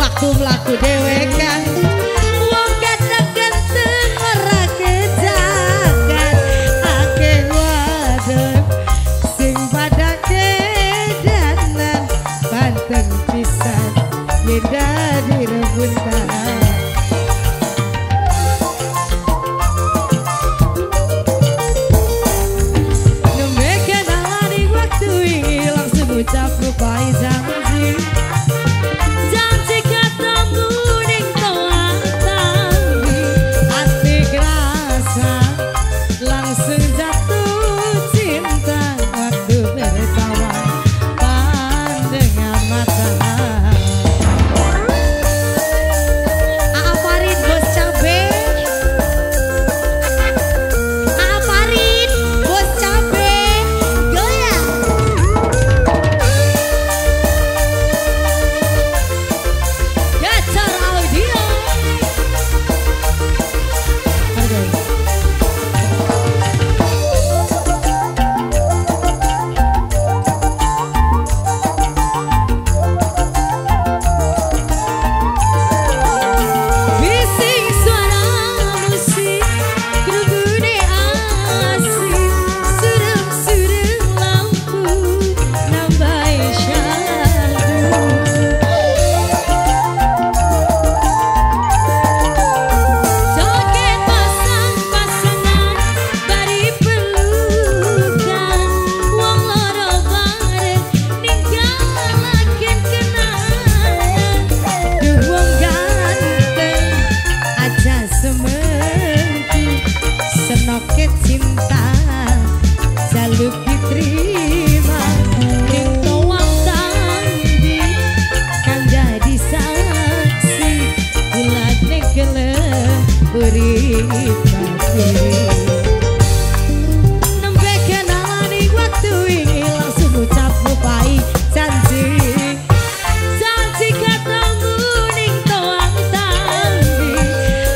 waktu mlaku dhewe kan wong ganteng ora kejagan akeh wadon sing padha kedanan banteng pisan yen dadi rebutan. Nembe kenalani waktu ini langsung ucap rupai janji janji ketemu ning toang tangi hati kerasa langsung jatuh cinta waktu pertama pandangan mata. Farid bos cabe, Farid bos cabe, goyang. Gacar audio. Bising suara musik kerugune asik surem-surem lampu nambah syadu. Joget pasang-pasangan bari pelukan wong loro bareng ninggalaken kenangan. Duh wong ganteng aja semenku senoket cinta jaluk diterima ning toang tangi kan jadi saksi bulan kelem urip kasih. Nembe kenalani waktu ini langsung ucap rupai janji janji ketemu ning toang tangi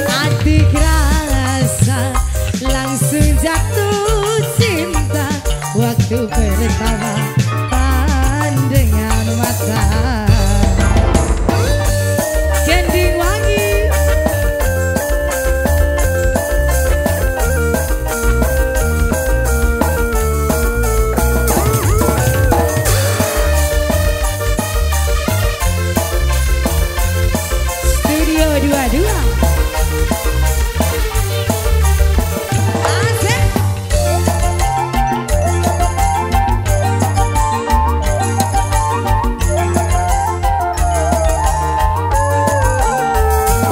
hati kerasa langsung jatuh cinta waktu pertama pandangan mata. Gending wangi Studio 22 Asik.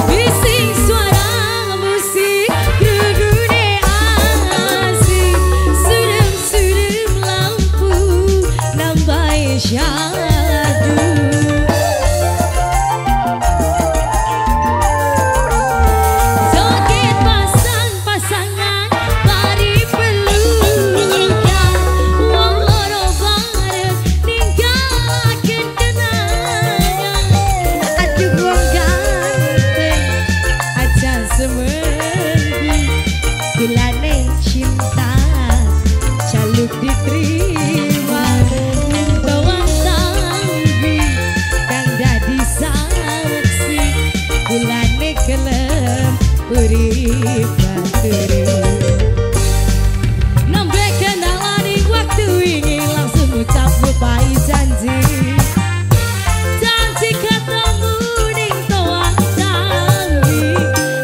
Bising suara musik kerugune asik surem-surem lampu nambah syadu. Joget pasang-pasangan bari pelukan wong loro bareng ninggalaken kenangan. Aduh wong ganteng aja semenku gulane cinta jaluk diterima ning toang tangi kang dadi saksi gulane kelem urip batur. Nembe kenalani waktu ini langsung ucap rupai janji janji ketemu ning toang tangi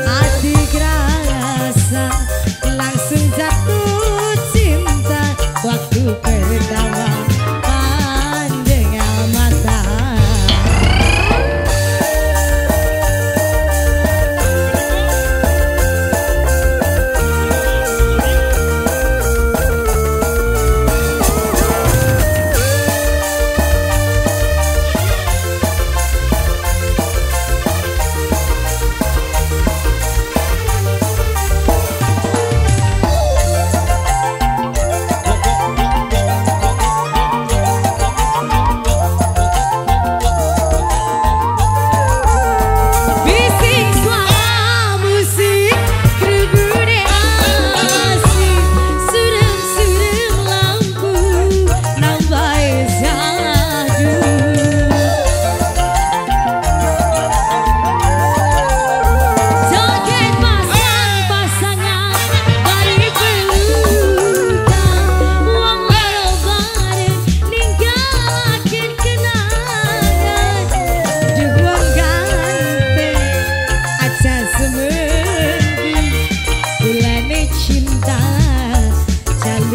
hati kerasa langsung jatuh cinta waktu pertama pandangan mata.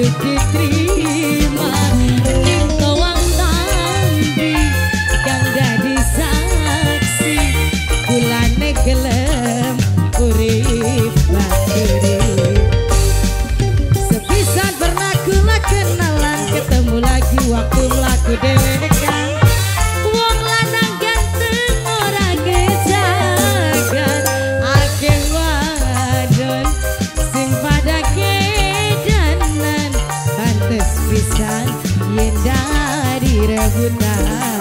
kudu diterima ning kawang tambi kang dadi saksi kulane gelem urip bakuri sepisan pernah kula kenalan ketemu lagi waktu mlaku dhewe nekan wong lanang ganteng ora kejagan akeh wadon sing pada kedanan pantes pisan yen dari rebutan